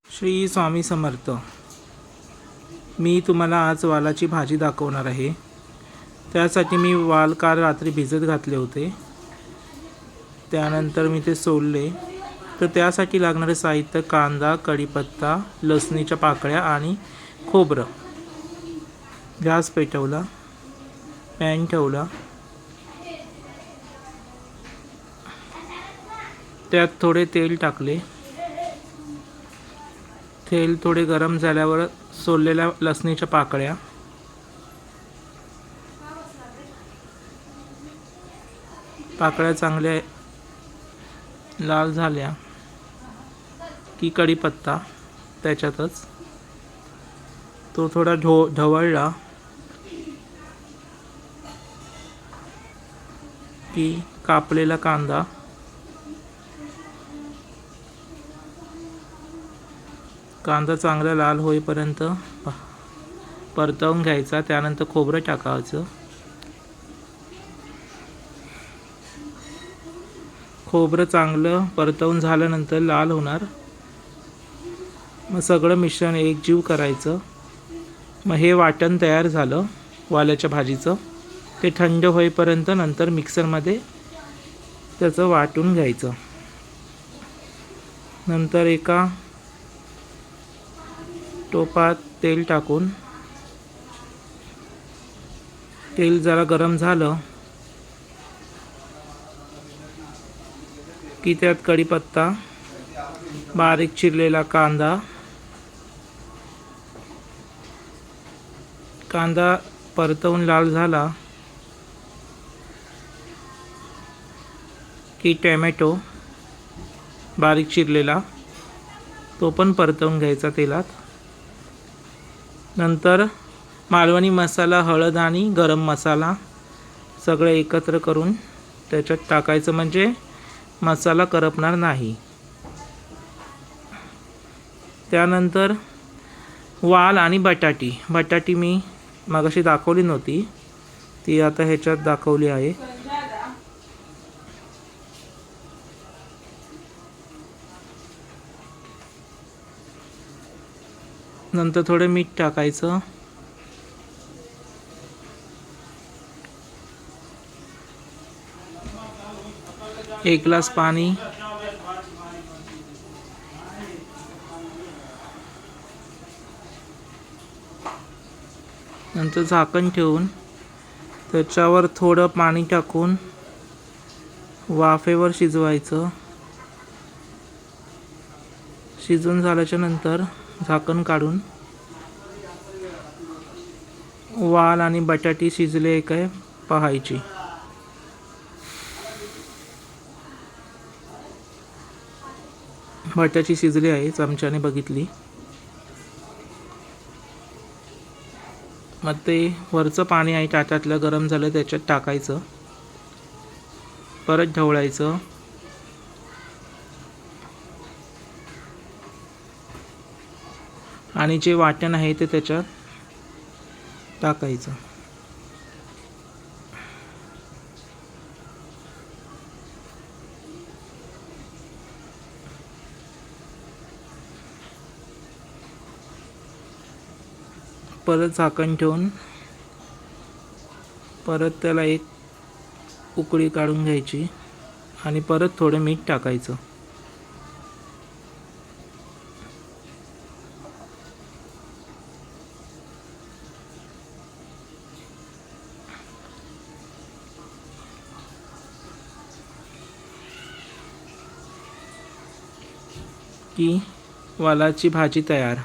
श्री स्वामी समर्थ. मी तुम्हाला आज वालाची भाजी दाखवणार आहे. त्यासाठी मी वाल काल रात्री भिजत घातले होते, त्यानंतर मी ते सोलले. तर त्यासाठी लागणारे साहित्य: कांदा, कढीपत्ता, लसणीच्या पाकळ्या आणि खोबरं. गॅस पेटवला, पॅन ठेवला, त्यात थोडे तेल टाकले. तेल थोडे गरम झाल्यावर सोललेल्या लसणीच्या पाकळ्या, चांगल्या लाल झाल्या की कढीपत्ता त्याच्यातच तो थोडा ढवळला की कापलेला कांदा, चांगला लाल होईपर्यंत परतवून घ्यायचा. त्यानंतर खोबरं टाकायचं. खोबरं चांगलं परतवून झाल्यानंतर लाल होणार. मग सगळं मिश्रण एकजीव करायचं. मग हे वाटण तयार झालं वाल्याच्या भाजीचं. ते थंड होईपर्यंत नंतर मिक्सरमध्ये त्याचं वाटून घ्यायचं. नंतर एका टोपात तेल टाकून, तेल जरा गरम झालं की त्यात कढीपत्ता, बारीक चिरलेला कांदा परतवून लाल झाला की टोमॅटो बारीक चिरलेला तो पण परतवून घ्यायचा तेलात. नंतर मालवणी मसाला, हळद आणि गरम मसाला सगळं एकत्र करून त्याच्यात टाकायचं, म्हणजे मसाला करपणार नाही. त्यानंतर वाल आणि बटाटी मी मगाशी दाखवली नव्हती, ती आता ह्याच्यात दाखवली आहे. नंतर थोडं मीठ टाकायचं. एक ग्लास पाणी, नंतर झाकण ठेवून त्याच्यावर थोडं पाणी टाकून वाफेवर शिजवायचं. शिजून झाल्याच्या नंतर झाकण काढून वाल आणि बटाटी शिजले काय पाहायची. बटाटी शिजली आहे, चमच्याने बघितली. मग ते वरचं पाणी आहे ताटातलं गरम झालं त्याच्यात टाकायचं. परत ढवळायचं. आणि जे वाटण आहे ते त्याच्यात टाकायचं. परत झाकण ठेवून परत त्याला एक उकळी काढून घ्यायची आणि परत थोडं मीठ टाकायचं. की वालाची भाजी तयार.